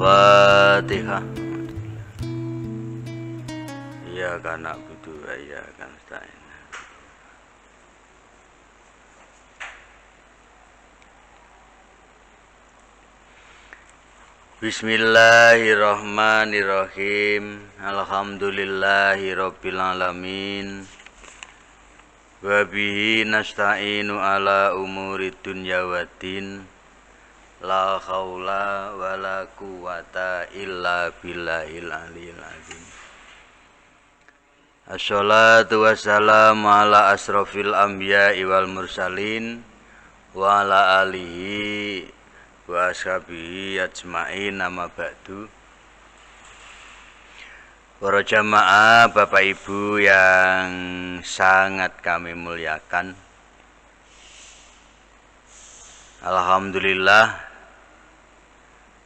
Al-Fatihah. Iyyaka na'budu wa iyyaka nasta'in. Bismillahirrahmanirrahim. Alhamdulillahirabbil alamin. Wa bihi nasta'inu ala umuri dunya waddin. La haula wala quwata illa billahil aliyil azim. Assalatu wassalamu ala asrofil anbiya'i wal mursalin wa ala alihi wa ashabihi ajma'in, amma ba'du. Para jamaah, Bapak Ibu yang sangat kami muliakan, alhamdulillah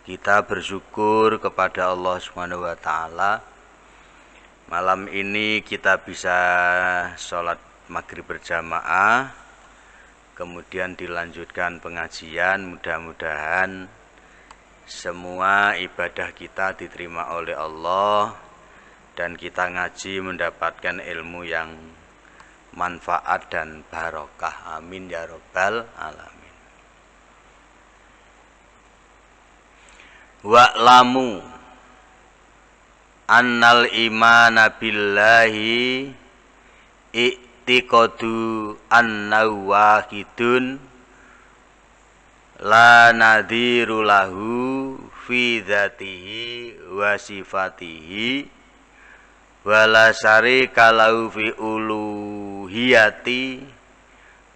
kita bersyukur kepada Allah Subhanahu wa taala. Malam ini kita bisa sholat maghrib berjamaah, kemudian dilanjutkan pengajian. Mudah-mudahan semua ibadah kita diterima oleh Allah dan kita ngaji mendapatkan ilmu yang manfaat dan barokah. Amin ya rabbal alamin. Wa'lamu annal imana billahi i'tiqadu annahu wahidun la nadhiru lahu fi dzatihi wa sifatihi wa la syarika lahu fi uluhiyati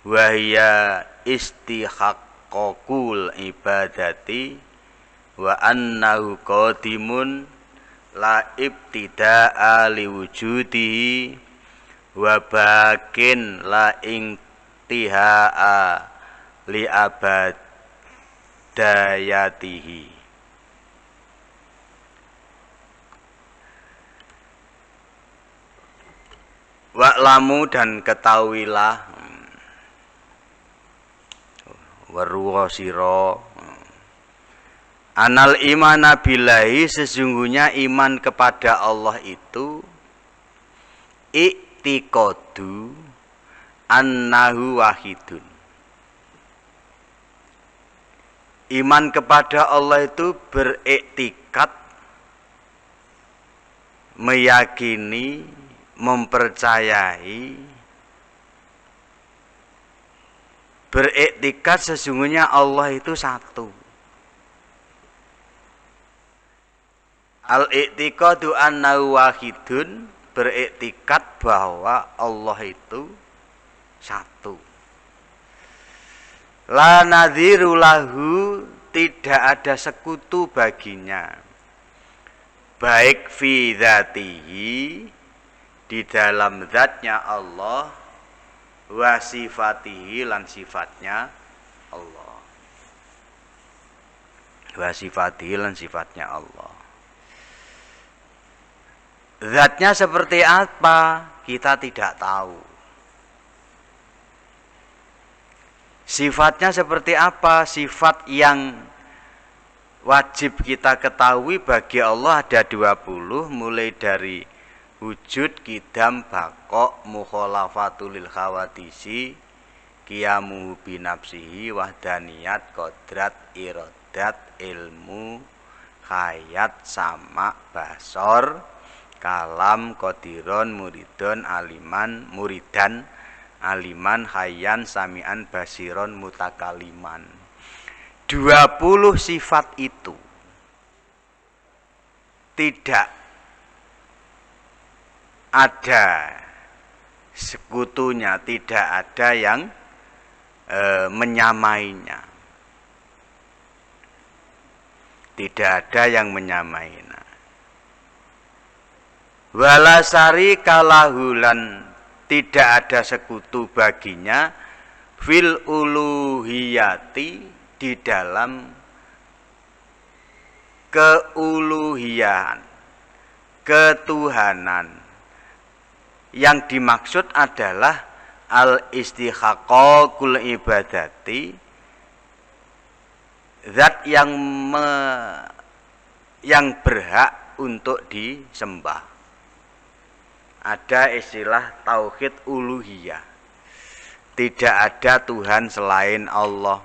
wa hiya istihaqqul ibadati wa annahu qadimun la ibtida'a liwujudihi wa bakin la intiha'a li abadayatihi. Wa'lamu, dan ketahuilah, weruwa sira, anal imana billahi, sesungguhnya iman kepada Allah itu i'tiqadu annahu wahidun. Iman kepada Allah itu beriktikad, meyakini, mempercayai, beriktikad sesungguhnya Allah itu satu. Al-i'tiqadu annahu wahidun, beriktikad bahwa Allah itu satu. La nadhiru lahu, tidak ada sekutu baginya, baik fi dzatihi, di dalam zatnya Allah, wa sifatihi, lan sifatnya Allah, wa sifatihi, lan sifatnya Allah. Zatnya seperti apa kita tidak tahu. Sifatnya seperti apa? Sifat yang wajib kita ketahui bagi Allah ada 20, mulai dari wujud, qidam, baqo, mukhalafatul lil khawadisi, qiyamuhu binafsihi, wahdaniyat, qodrat, iradat, ilmu, hayat, sama, basor, kalam, qadiron, muridon, aliman, muridan, aliman, hayyan, sami'an, basiron, mutakaliman. 20 sifat itu tidak ada sekutunya, tidak ada yang menyamainya. Tidak ada yang menyamainya. Wala syarika lahu, lan tidak ada sekutu baginya, fil uluhiyati, di dalam keuluhian, ketuhanan. Yang dimaksud adalah al-istihaqqul ibadati, zat yang yang berhak untuk disembah. Ada istilah tauhid uluhiyah. Tidak ada Tuhan selain Allah.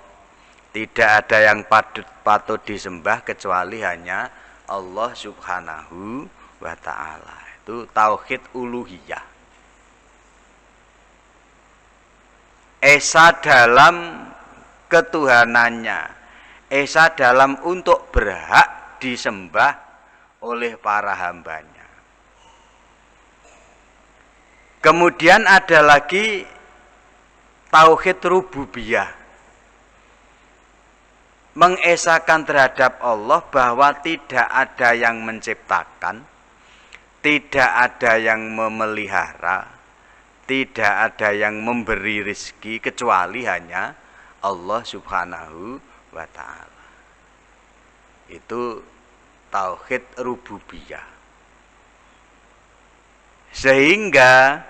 Tidak ada yang patut disembah kecuali hanya Allah Subhanahu wa ta'ala. Itu tauhid uluhiyah. Esa dalam ketuhanannya, esa dalam untuk berhak disembah oleh para hambanya. Kemudian ada lagi tauhid rububiyah, mengesakan terhadap Allah bahwa tidak ada yang menciptakan, tidak ada yang memelihara, tidak ada yang memberi rezeki kecuali hanya Allah Subhanahu wa ta'ala. Itu tauhid rububiyah. Sehingga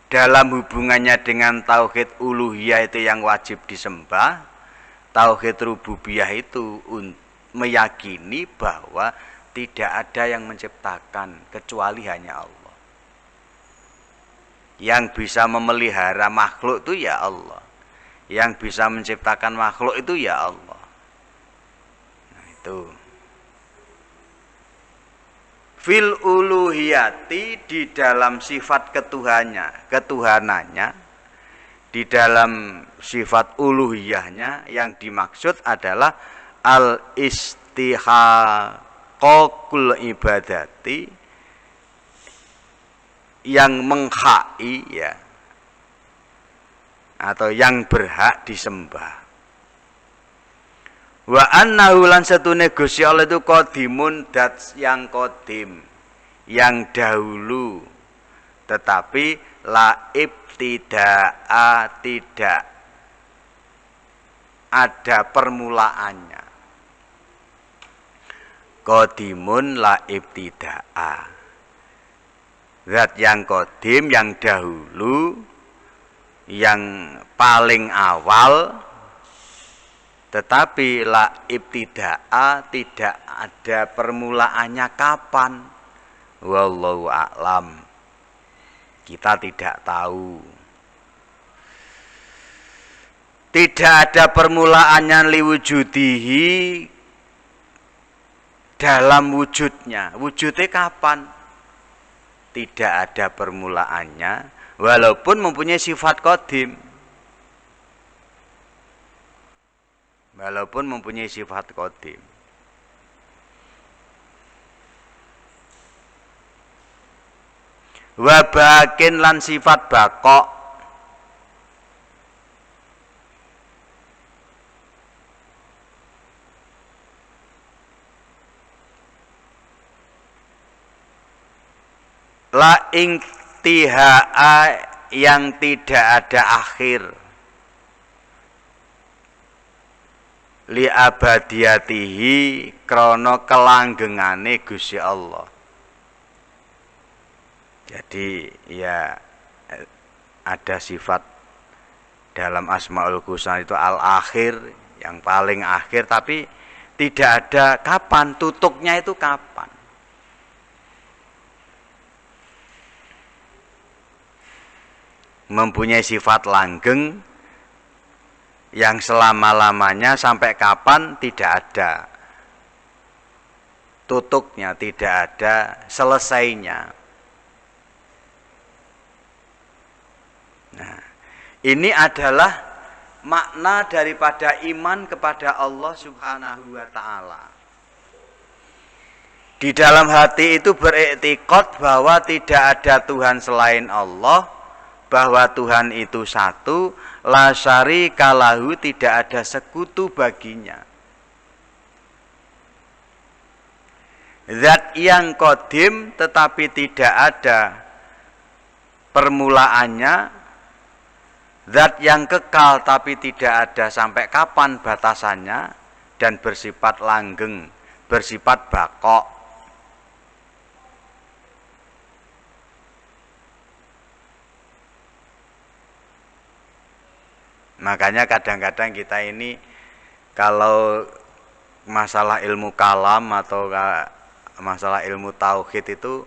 dalam hubungannya dengan tauhid uluhiyah itu yang wajib disembah, tauhid rububiyah itu meyakini bahwa tidak ada yang menciptakan kecuali hanya Allah. Yang bisa memelihara makhluk itu ya Allah. Yang bisa menciptakan makhluk itu ya Allah. Nah, itu. Fil uluhiyati, di dalam sifat ketuhanannya, di dalam sifat uluhiyahnya yang dimaksud adalah al istihaqaqul ibadati, yang menghai ya, atau yang berhak disembah. Wa annahu lan satune Gusti Allah itu qadimun, dat yang qadim, yang dahulu, tetapi la ibtida'a, tidak ada permulaannya. Qadimun la ibtida'a, zat yang qadim, yang dahulu, yang paling awal, tetapi la ibtida'a, tidak ada permulaannya kapan. Wallahu a'lam. Kita tidak tahu. Tidak ada permulaannya liwujudihi, dalam wujudnya. Wujudnya kapan? Tidak ada permulaannya, walaupun mempunyai sifat qadim. Walaupun mempunyai sifat qadim. Wa bakin lan sifat bakok. La intihaa, yang tidak ada akhir. Li abadiyatihi, krono kelanggengane Gusti Allah. Jadi ya ada sifat dalam Asmaul Husna itu al-akhir, yang paling akhir, tapi tidak ada kapan, tutupnya itu kapan. Mempunyai sifat langgeng yang selama-lamanya, sampai kapan tidak ada tutupnya, tidak ada selesainya. Nah, ini adalah makna daripada iman kepada Allah Subhanahu wa ta'ala. Di dalam hati itu beriktikad bahwa tidak ada Tuhan selain Allah, bahwa Tuhan itu satu, la syarika lahu, tidak ada sekutu baginya. Zat yang qadim tetapi tidak ada permulaannya, zat yang kekal tapi tidak ada sampai kapan batasannya, dan bersifat langgeng, bersifat bakok. Makanya kadang-kadang kita ini kalau masalah ilmu kalam atau masalah ilmu tauhid itu,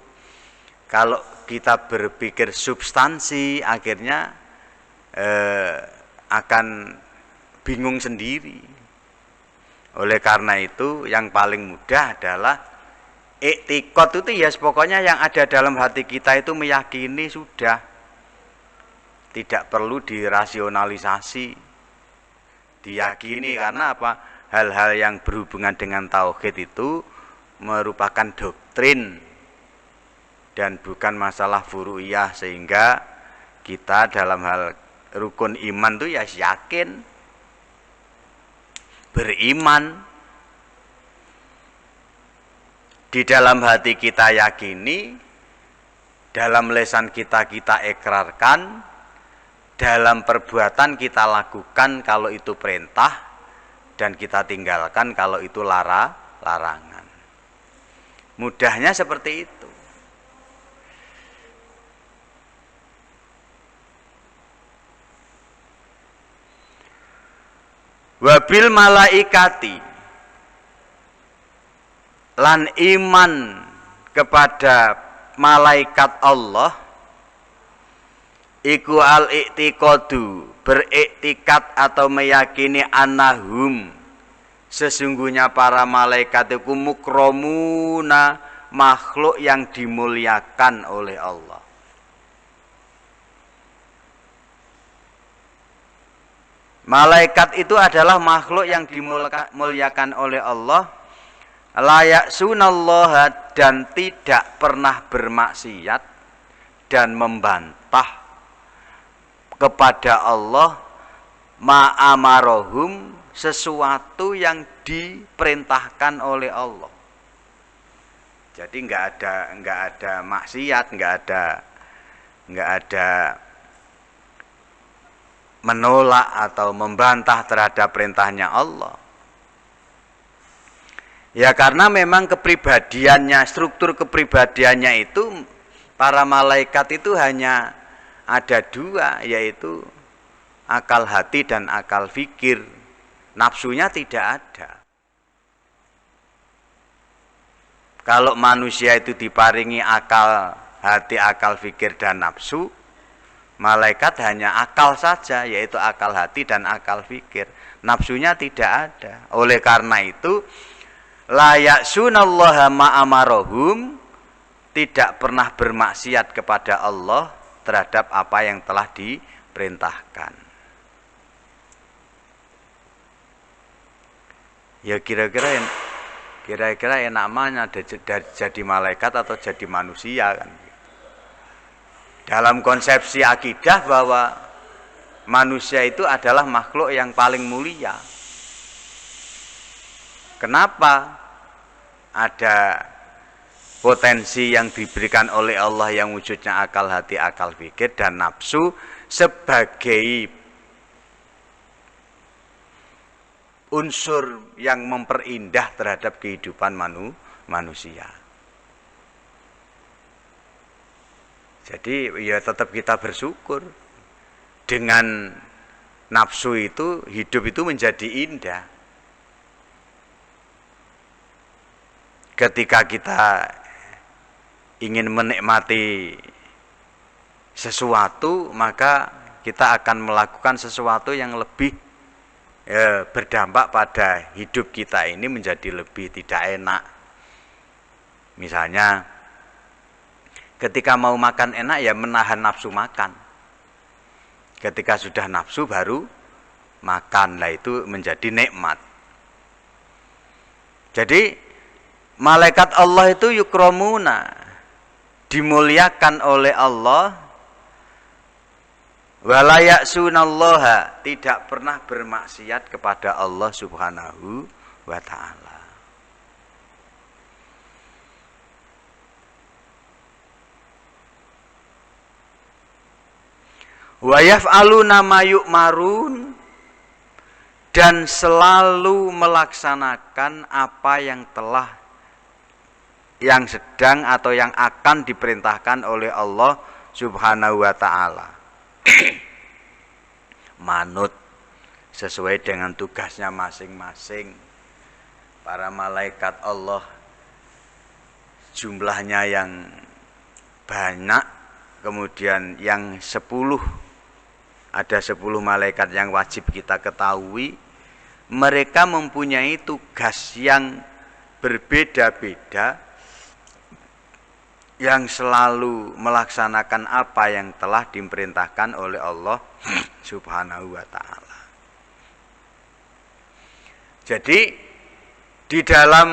kalau kita berpikir substansi akhirnya akan bingung sendiri. Oleh karena itu yang paling mudah adalah iktikad itu ya pokoknya yang ada dalam hati kita itu meyakini sudah. Tidak perlu dirasionalisasi. Diyakini karena apa? Hal-hal yang berhubungan dengan tauhid itu merupakan doktrin dan bukan masalah furu'iyah, sehingga kita dalam hal rukun iman itu ya yakin, beriman, di dalam hati kita yakini, dalam lisan kita ikrarkan, dalam perbuatan kita lakukan kalau itu perintah, dan kita tinggalkan kalau itu larangan. Mudahnya seperti itu. Wabil malaikati, lan iman kepada malaikat Allah, iku al-i'tiqadu, beriktikad atau meyakini annahum, sesungguhnya para malaikat itu mukramuna, makhluk yang dimuliakan oleh Allah. Malaikat itu adalah makhluk yang dimuliakan oleh Allah, layak sunallaha, dan tidak pernah bermaksiat dan membantah kepada Allah, ma'amarohum, sesuatu yang diperintahkan oleh Allah. Jadi nggak ada maksiat, nggak ada menolak atau membantah terhadap perintahnya Allah. Ya karena memang kepribadiannya, struktur kepribadiannya itu, para malaikat itu hanya ada dua, yaitu akal hati dan akal fikir. Nafsunya tidak ada. Kalau manusia itu diparingi akal hati, akal fikir dan nafsu, malaikat hanya akal saja, yaitu akal hati dan akal fikir. Nafsunya tidak ada. Oleh karena itu, layak sunallaha ma'amarohum, tidak pernah bermaksiat kepada Allah terhadap apa yang telah diperintahkan. Ya kira-kira enak mana jadi malaikat atau jadi manusia kan? Dalam konsepsi akidah bahwa manusia itu adalah makhluk yang paling mulia. Kenapa? Ada potensi yang diberikan oleh Allah yang wujudnya akal hati, akal fikir, dan nafsu sebagai unsur yang memperindah terhadap kehidupan manusia. Jadi ya tetap kita bersyukur. Dengan nafsu itu hidup itu menjadi indah. Ketika kita ingin menikmati sesuatu, maka kita akan melakukan sesuatu yang lebih berdampak pada hidup kita ini menjadi lebih tidak enak. Misalnya ketika mau makan enak ya menahan nafsu makan. Ketika sudah nafsu baru makan, lah itu menjadi nikmat. Jadi malaikat Allah itu yukramuna, dimuliakan oleh Allah, wala ya'sunallaha, tidak pernah bermaksiat kepada Allah Subhanahu wa ta'ala. Wa yaf'aluna ma yu'marun, dan selalu melaksanakan apa yang sedang atau yang akan diperintahkan oleh Allah Subhanahu wa ta'ala. Manut sesuai dengan tugasnya masing-masing. para malaikat Allah jumlahnya yang banyak, kemudian yang 10, ada 10 malaikat yang wajib kita ketahui, mereka mempunyai tugas yang berbeda-beda, yang selalu melaksanakan apa yang telah diperintahkan oleh Allah Subhanahu wa ta'ala. Jadi di dalam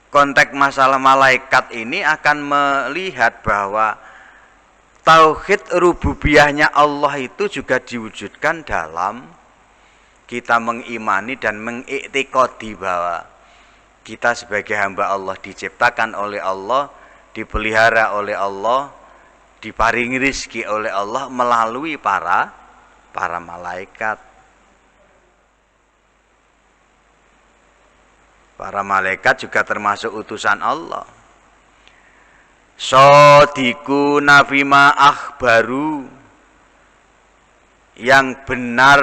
konteks masalah malaikat ini akan melihat bahwa tauhid rububiyahnya Allah itu juga diwujudkan dalam kita mengimani dan mengiktikadi bahwa kita sebagai hamba Allah diciptakan oleh Allah, dipelihara oleh Allah, diparingi rezeki oleh Allah melalui para malaikat. Para malaikat juga termasuk utusan Allah. Shadiku nafima akhbaru, yang benar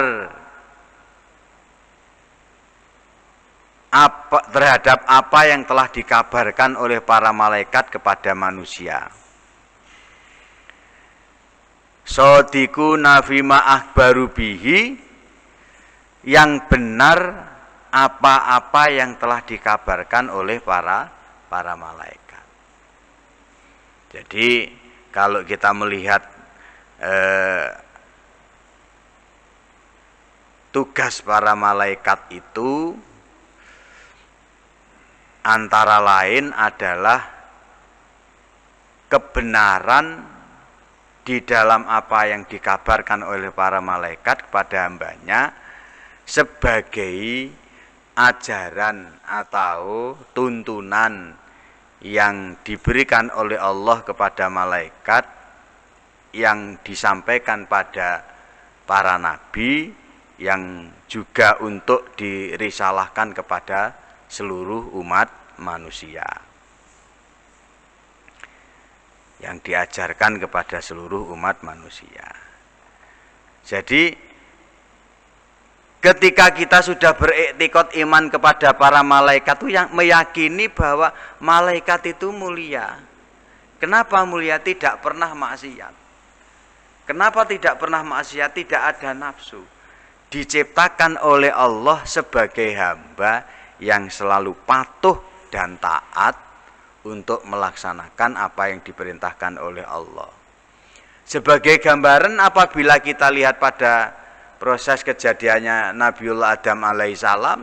terhadap apa yang telah dikabarkan oleh para malaikat kepada manusia. Shadiku nafima akhbaru bihi, yang benar apa-apa yang telah dikabarkan oleh para malaikat. Jadi kalau kita melihat tugas para malaikat itu antara lain adalah kebenaran di dalam apa yang dikabarkan oleh para malaikat kepada hambanya sebagai ajaran atau tuntunan yang diberikan oleh Allah kepada malaikat, yang disampaikan pada para nabi, yang juga untuk dirisalahkan kepada seluruh umat manusia, yang diajarkan kepada seluruh umat manusia. Jadi ketika kita sudah beriktikad iman kepada para malaikat itu yang meyakini bahwa malaikat itu mulia. Kenapa mulia? Tidak pernah maksiat. Kenapa tidak pernah maksiat? Tidak ada nafsu. Diciptakan oleh Allah sebagai hamba yang selalu patuh dan taat untuk melaksanakan apa yang diperintahkan oleh Allah. Sebagai gambaran apabila kita lihat pada proses kejadiannya Nabiullah Adam alaihissalam,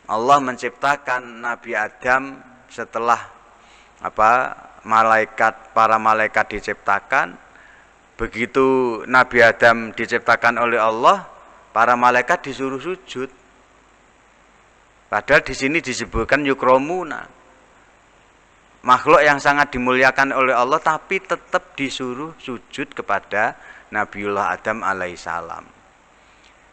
Allah menciptakan Nabi Adam setelah para malaikat diciptakan. Begitu Nabi Adam diciptakan oleh Allah, para malaikat disuruh sujud. Padahal di sini disebutkan yukromuna, makhluk yang sangat dimuliakan oleh Allah, tapi tetap disuruh sujud kepada Nabiullah Adam alaihissalam.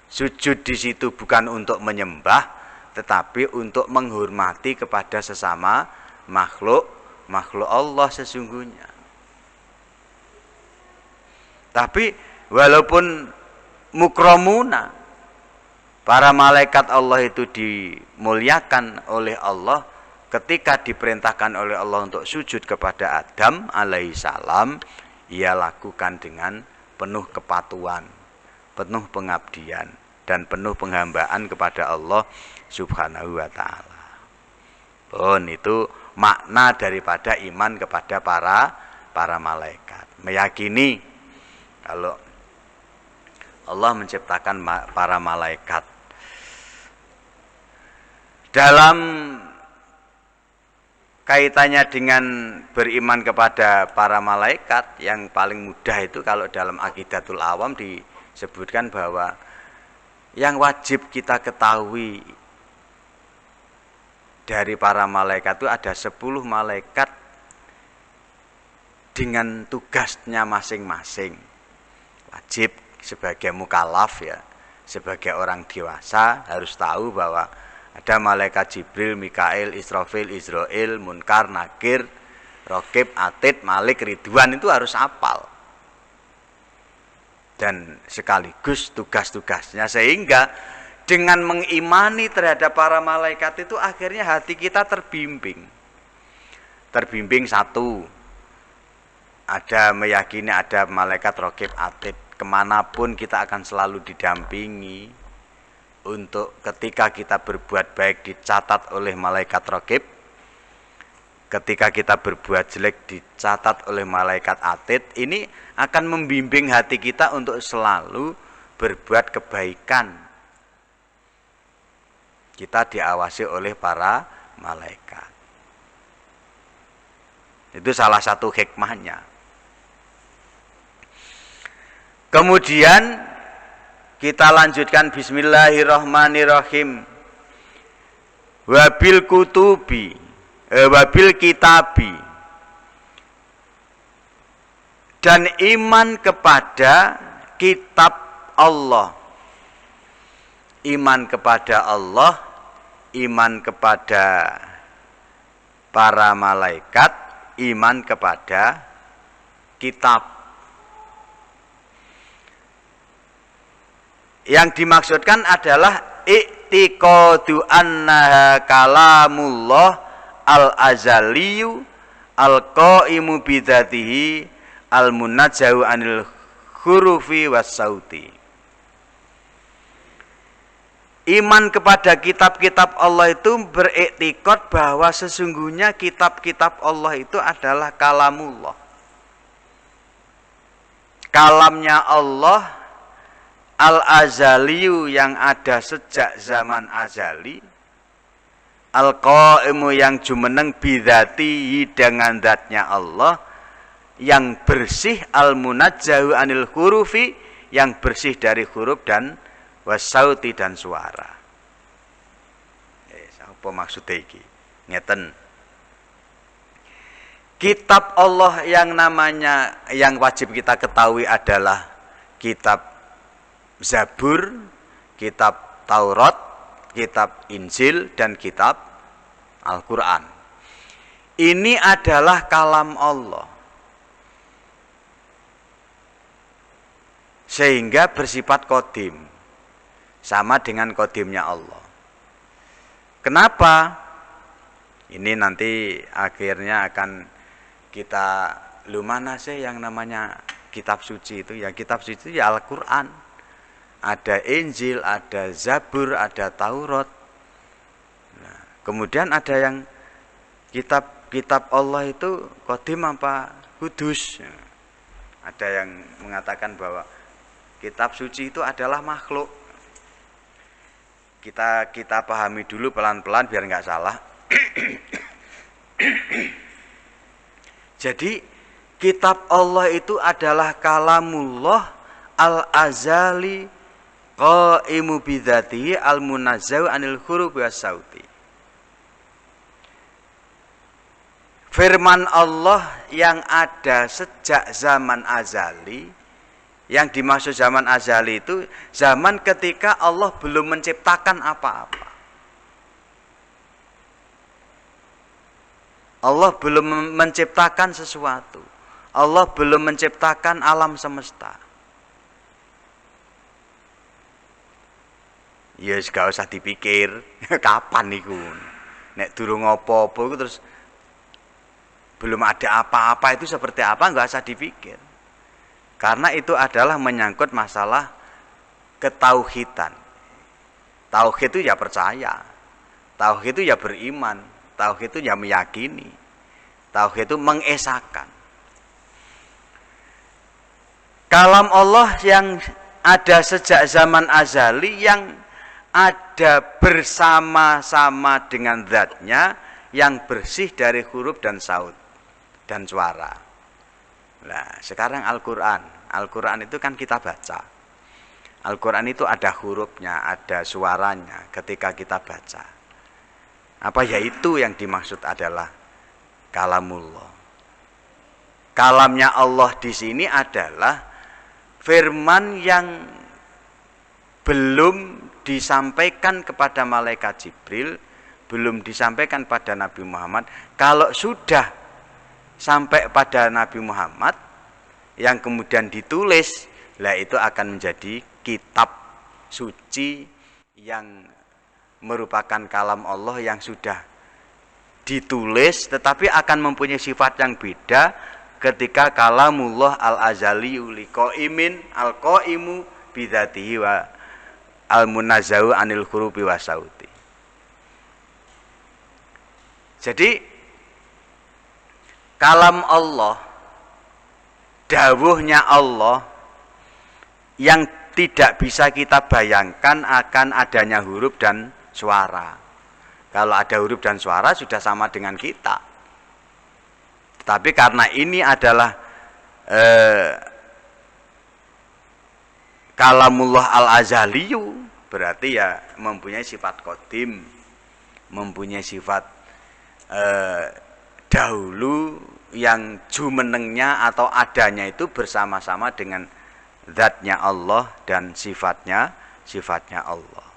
Sujud di situ bukan untuk menyembah, tetapi untuk menghormati kepada sesama makhluk Allah sesungguhnya. Tapi walaupun mukramuna, para malaikat Allah itu dimuliakan oleh Allah, ketika diperintahkan oleh Allah untuk sujud kepada Adam alaihissalam, ia lakukan dengan penuh kepatuhan, penuh pengabdian, dan penuh penghambaan kepada Allah Subhanahu wa ta'ala. Itu makna daripada iman kepada para malaikat. Meyakini kalau Allah menciptakan para malaikat. Dalam kaitannya dengan beriman kepada para malaikat, yang paling mudah itu kalau dalam Aqidatul Awam disebutkan bahwa yang wajib kita ketahui dari para malaikat itu ada 10 malaikat dengan tugasnya masing-masing. Wajib sebagai mukallaf, ya, sebagai orang dewasa harus tahu bahwa ada malaikat Jibril, Mikail, Israfil, Israel, Munkar, Nakir, Raqib, Atid, Malik, Ridwan, itu harus hafal. Dan sekaligus tugas-tugasnya, sehingga Dengan mengimani terhadap para malaikat itu akhirnya hati kita terbimbing. Terbimbing satu, ada meyakini ada malaikat raqib atid. Kemanapun kita akan selalu didampingi. Untuk ketika kita berbuat baik dicatat oleh malaikat raqib, ketika kita berbuat jelek dicatat oleh malaikat atid. Ini akan membimbing hati kita untuk selalu berbuat kebaikan. Kita diawasi oleh para malaikat. Itu salah satu hikmahnya. Kemudian kita lanjutkan bismillahirrahmanirrahim. Wabil kutubi, wabil kitabi. Dan iman kepada kitab Allah. Iman kepada Allah, iman kepada para malaikat, iman kepada kitab. Yang dimaksudkan adalah i'tiqadu annaha kalamullah al-azaliyu al-qaimu bidzatihi al-munajjahu anil hurufi was sauti. Iman kepada kitab-kitab Allah itu beriktikad bahwa sesungguhnya kitab-kitab Allah itu adalah kalamullah. Kalamnya Allah al-azaliyu yang ada sejak zaman azali, al-qaimu yang jumeneng bidzatihi dengan zatnya Allah, yang bersih, al-munajjahu anil hurufi yang bersih dari huruf dan wasauti dan suara. Apa maksudnya iki? Ngeten. Kitab Allah yang namanya yang wajib kita ketahui adalah kitab Zabur, kitab Taurat, kitab Injil, dan kitab Al-Quran. Ini adalah kalam Allah. Sehingga bersifat qadim. Sama dengan qadimnya Allah. Kenapa? Ini nanti akhirnya akan kita, lu mana sih yang namanya kitab suci itu? Ya kitab suci itu ya Al-Quran. Ada Injil, ada Zabur, ada Taurat. Nah, kemudian ada yang kitab Allah itu qadim apa kudus. Nah, ada yang mengatakan bahwa kitab suci itu adalah makhluk. Kita pahami dulu pelan-pelan biar nggak salah. Jadi kitab Allah itu adalah kalamullah al-azali qaimu bidzatihi al-munazzahu anil huruf was sauti. Firman Allah yang ada sejak zaman azali. Yang dimaksud zaman azali itu zaman ketika Allah belum menciptakan apa-apa. Allah belum menciptakan sesuatu. Allah belum menciptakan alam semesta. Ya gak usah dipikir kapan niku. Nek durung apa-apa iku terus belum ada apa-apa itu seperti apa enggak usah dipikir. Karena itu adalah menyangkut masalah ketauhidan. Tauhid itu ya percaya. Tauhid itu ya beriman. Tauhid itu ya meyakini. Tauhid itu mengesahkan. Kalam Allah yang ada sejak zaman azali yang ada bersama-sama dengan zatnya yang bersih dari huruf dan saut dan suara. Nah, sekarang Al-Quran itu kan kita baca. Al-Quran itu ada hurufnya, ada suaranya ketika kita baca. Apa yaitu yang dimaksud adalah kalamullah. Kalamnya Allah di sini adalah firman yang belum disampaikan kepada malaikat Jibril, belum disampaikan pada Nabi Muhammad. Kalau sudah sampai pada Nabi Muhammad yang kemudian ditulis, lah itu akan menjadi kitab suci yang merupakan kalam Allah yang sudah ditulis, tetapi akan mempunyai sifat yang beda ketika kalamullah al-azaliyu liqaimin al-qaimu bidzatihi wa al-munazzahu anil hurufi wasauti. Jadi kalam Allah, dawuhnya Allah yang tidak bisa kita bayangkan akan adanya huruf dan suara. Kalau ada huruf dan suara sudah sama dengan kita. Tapi karena ini adalah kalamullah al-azaliyu, berarti ya mempunyai sifat qadim, mempunyai sifat dahulu yang jumenengnya atau adanya itu bersama-sama dengan zatnya Allah dan sifatnya Allah.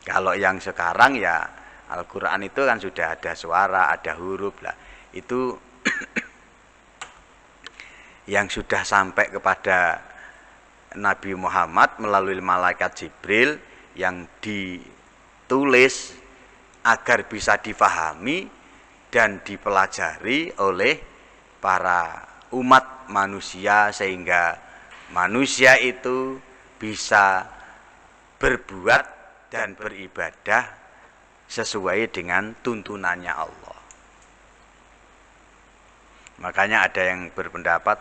Kalau yang sekarang ya Al-Quran itu kan sudah ada suara, ada huruf lah. Itu yang sudah sampai kepada Nabi Muhammad melalui malaikat Jibril yang ditulis agar bisa difahami dan dipelajari oleh para umat manusia, sehingga manusia itu bisa berbuat dan beribadah sesuai dengan tuntunannya Allah. Makanya ada yang berpendapat,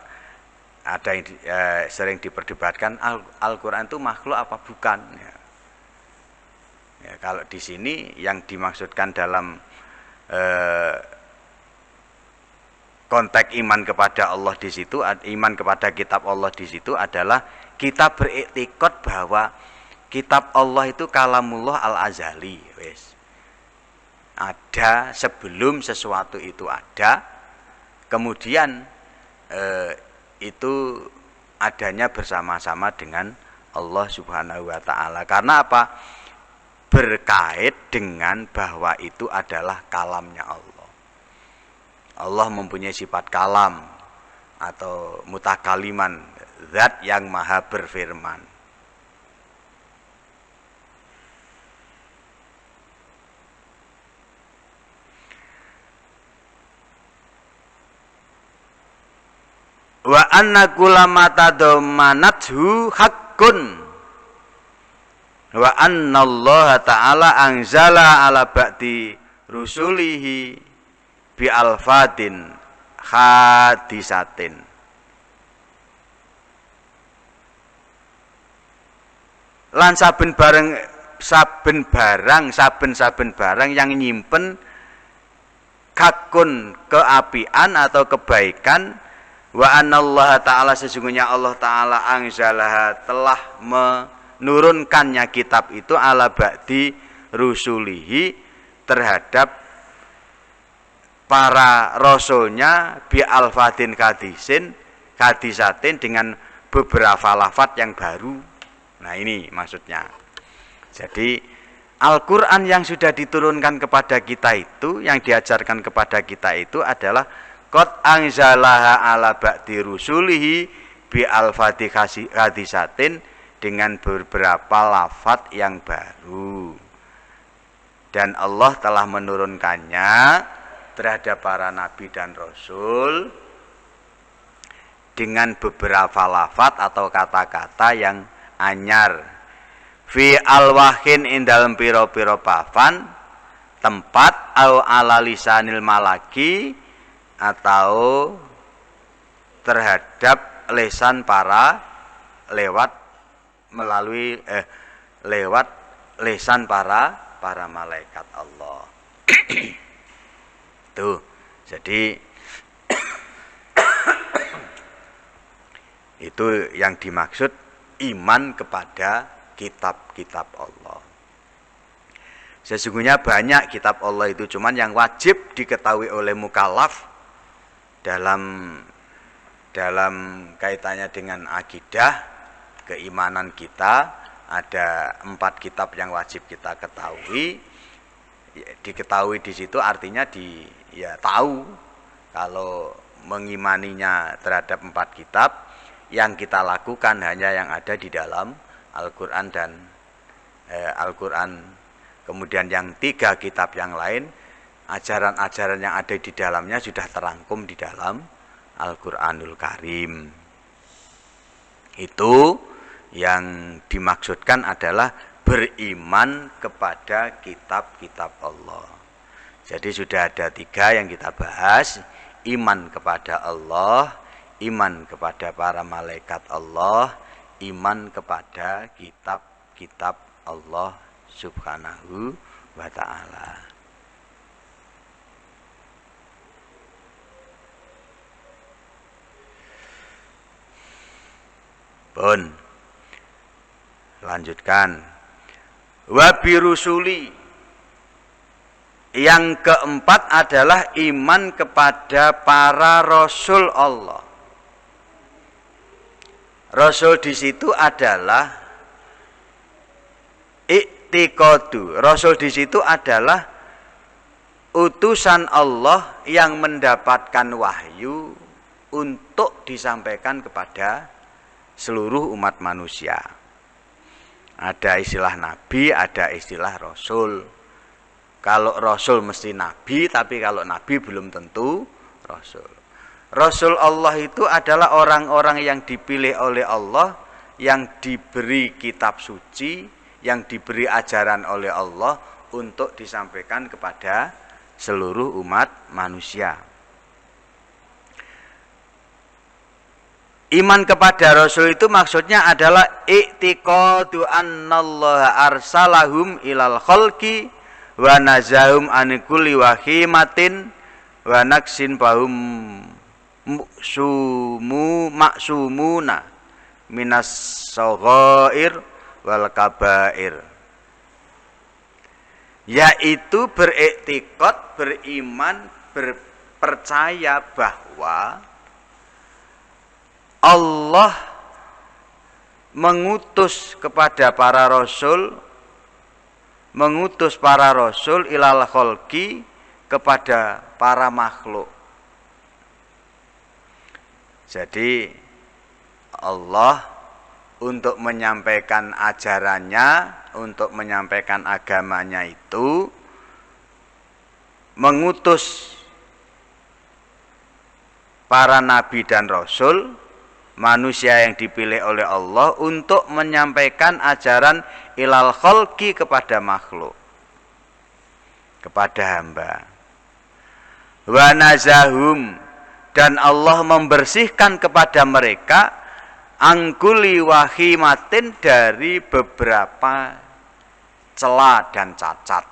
ada yang sering diperdebatkan Al-Quran itu makhluk apa bukan? Ya, kalau di sini yang dimaksudkan dalam konteks iman kepada Allah di situ, iman kepada kitab Allah di situ adalah kita beriktikad bahwa kitab Allah itu kalamullah al-azali, wes. Ada sebelum sesuatu itu ada, kemudian itu adanya bersama-sama dengan Allah Subhanahu wa taala. Karena apa? Berkait dengan bahwa itu adalah kalamnya Allah. Allah mempunyai sifat kalam atau mutakaliman, zat yang maha berfirman. Wa anna kullama tadammanathu haqqun wa anna Allah ta'ala anzala ala ba'di rusulihi bi alfatin hadisatin. Lan saben barang yang nyimpen hakun keapian atau kebaikan, wa anallaha ta'ala sesungguhnya Allah ta'ala anzalaha telah menurunkannya kitab itu ala ba'di rusulihi terhadap para rasulnya bi alfatin hadisatin dengan beberapa lafaz yang baru. Nah ini maksudnya. Jadi Al-Quran yang sudah diturunkan kepada kita itu, yang diajarkan kepada kita itu adalah qad anzalaha ala ba'di rusulihi bi alfati hadisatin dengan beberapa lafaz yang baru. Dan Allah telah menurunkannya terhadap para nabi dan rasul dengan beberapa lafaz atau kata-kata yang anyar. Fi alwahin ing dalem pira-pira papan tempat au ala lisanil malaki atau terhadap lisan para lewat lisan para malaikat Allah. Tuh, jadi itu yang dimaksud iman kepada kitab-kitab Allah. Sesungguhnya banyak kitab Allah itu, cuman yang wajib diketahui oleh mukallaf dalam kaitannya dengan akidah, keimanan kita, ada 4 kitab yang wajib kita ketahui. Diketahui di situ artinya tahu kalau mengimaninya terhadap 4 kitab, yang kita lakukan hanya yang ada di dalam Al-Quran dan Al-Quran, kemudian yang 3 kitab yang lain, ajaran-ajaran yang ada di dalamnya sudah terangkum di dalam Al-Quranul Karim. Itu yang dimaksudkan adalah beriman kepada kitab-kitab Allah. Jadi sudah ada 3 yang kita bahas: iman kepada Allah, iman kepada para malaikat Allah, iman kepada kitab-kitab Allah Subhanahu wa ta'ala. Pun lanjutkan. Wa birusuli, yang keempat adalah iman kepada para rasul Allah. Rasul di situ adalah i'tiqadu. Rasul di situ adalah utusan Allah yang mendapatkan wahyu untuk disampaikan kepada seluruh umat manusia. Ada istilah nabi, ada istilah rasul. Kalau rasul mesti nabi, tapi kalau nabi belum tentu rasul. Rasul Allah itu adalah orang-orang yang dipilih oleh Allah, yang diberi kitab suci, yang diberi ajaran oleh Allah untuk disampaikan kepada seluruh umat manusia. Iman kepada Rasul itu maksudnya adalah i'tiqadu annallaha arsalahum ilal khalqi wa nazahum an kulli wahimatin wa naksin bahum maksumuna minas saghair wal kabair. Yaitu beriktikad, beriman, berpercaya bahwa Allah mengutus kepada para rasul, mengutus para rasul ilal khalqi, kepada para makhluk. Jadi Allah untuk menyampaikan ajarannya, untuk menyampaikan agamanya itu mengutus para nabi dan rasul, manusia yang dipilih oleh Allah untuk menyampaikan ajaran ilal khalqi kepada makhluk, kepada hamba. Wa nazahum, dan Allah membersihkan kepada mereka angkuli wahimatin, dari beberapa celah dan cacat.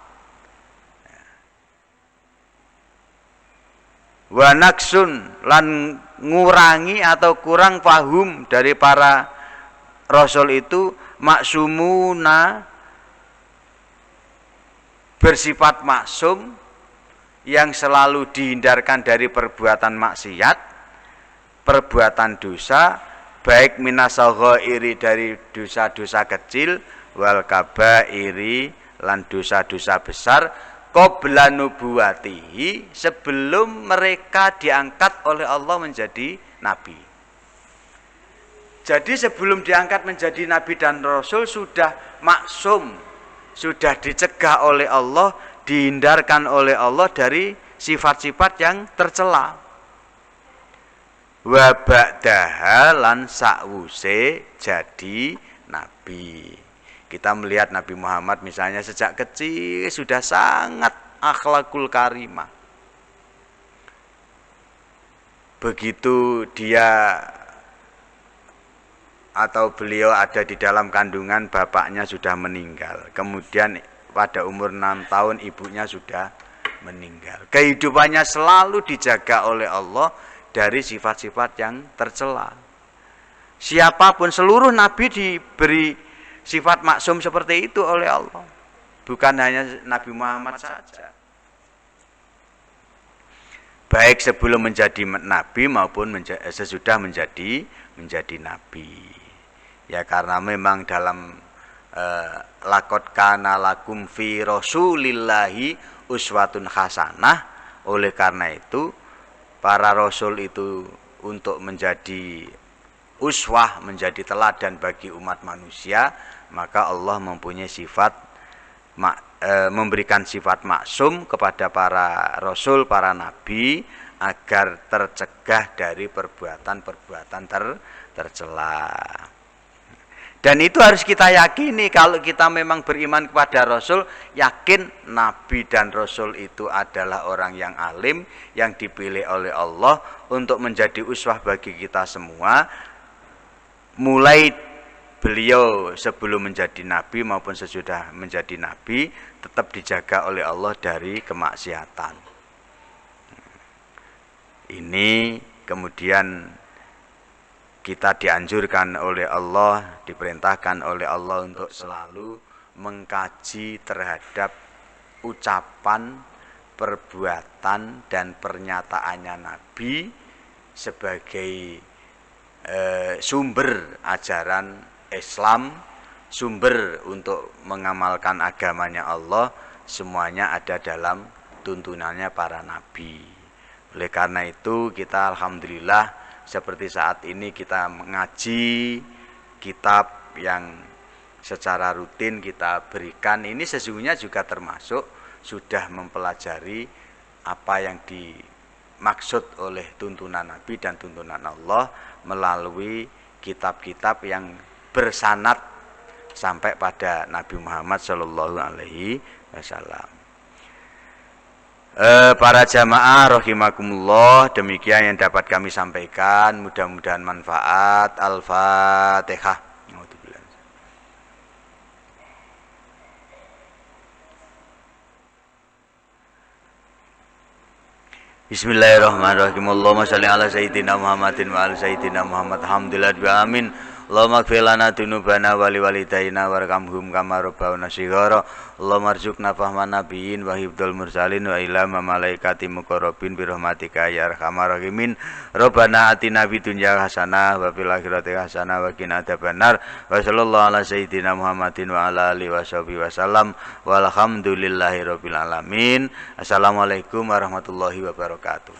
Wa naksun, lan ngurangi atau kurang pahum dari para rasul itu, maksumuna, bersifat maksum, yang selalu dihindarkan dari perbuatan maksiat, perbuatan dosa, baik minasaghairi, dari dosa-dosa kecil, wal kabairi, lan dosa-dosa besar, qabla nubuwatihi, sebelum mereka diangkat oleh Allah menjadi nabi. Jadi sebelum diangkat menjadi nabi dan rasul sudah maksum, sudah dicegah oleh Allah, dihindarkan oleh Allah dari sifat-sifat yang tercela. Wa ba'daha, lan sakwuse jadi nabi. Kita melihat Nabi Muhammad misalnya sejak kecil sudah sangat akhlakul karimah. Begitu dia atau beliau ada di dalam kandungan, bapaknya sudah meninggal. Kemudian pada umur 6 tahun ibunya sudah meninggal. Kehidupannya selalu dijaga oleh Allah dari sifat-sifat yang tercela. Siapapun, seluruh nabi diberi sifat maksum seperti itu oleh Allah, bukan hanya Nabi Muhammad saja. Baik sebelum menjadi nabi maupun sesudah menjadi nabi. Ya karena memang dalam laqad kana lakum fi rasulillahi uswatun hasanah, oleh karena itu para rasul itu untuk menjadi uswah, menjadi teladan bagi umat manusia, maka Allah mempunyai sifat memberikan sifat maksum kepada para rasul, para nabi agar tercegah dari perbuatan-perbuatan tercela. Dan itu harus kita yakini. Kalau kita memang beriman kepada Rasul, yakin Nabi dan Rasul itu adalah orang yang alim, yang dipilih oleh Allah untuk menjadi uswah bagi kita semua. Mulai beliau sebelum menjadi Nabi maupun sesudah menjadi Nabi, tetap dijaga oleh Allah dari kemaksiatan. Ini kemudian kita dianjurkan oleh Allah, diperintahkan oleh Allah untuk selalu mengkaji terhadap ucapan, perbuatan, dan pernyataannya Nabi sebagai sumber ajaran Islam, sumber untuk mengamalkan agamanya Allah, semuanya ada dalam tuntunannya para Nabi. Oleh karena itu kita alhamdulillah seperti saat ini kita mengaji kitab yang secara rutin kita berikan, ini sesungguhnya juga termasuk sudah mempelajari apa yang dimaksud oleh tuntunan Nabi dan tuntunan Allah melalui kitab-kitab yang bersanad sampai pada Nabi Muhammad Shallallahu Alaihi Wasallam. Para jamaah rahimakumullah, demikian yang dapat kami sampaikan, mudah-mudahan manfaat. Al-Fatihah. Bismillahirrahmanirrahim. Allahumma shalli ala sayyidina Muhammadin wa ala sayyidina Muhammad. Alhamdulillah wa amin. Allahumma ighfir lana dzunubana wa liwalidayna warhamhum kama rabbawna shighara. Allahumma arzuqna fahman nabiyyin wa hifdzal mursalin wa ilma malaikati muqarrabin bi rahmatika ya arhamar rahimin. Rabbana atina fid dunya hasanah wa fil akhirati hasanah wa qina adzabannar. Wa sallallahu ala sayyidina Muhammadin wa ala alihi washabihi wasallam. Walhamdulillahirabbil alamin. Assalamualaikum warahmatullahi wabarakatuh.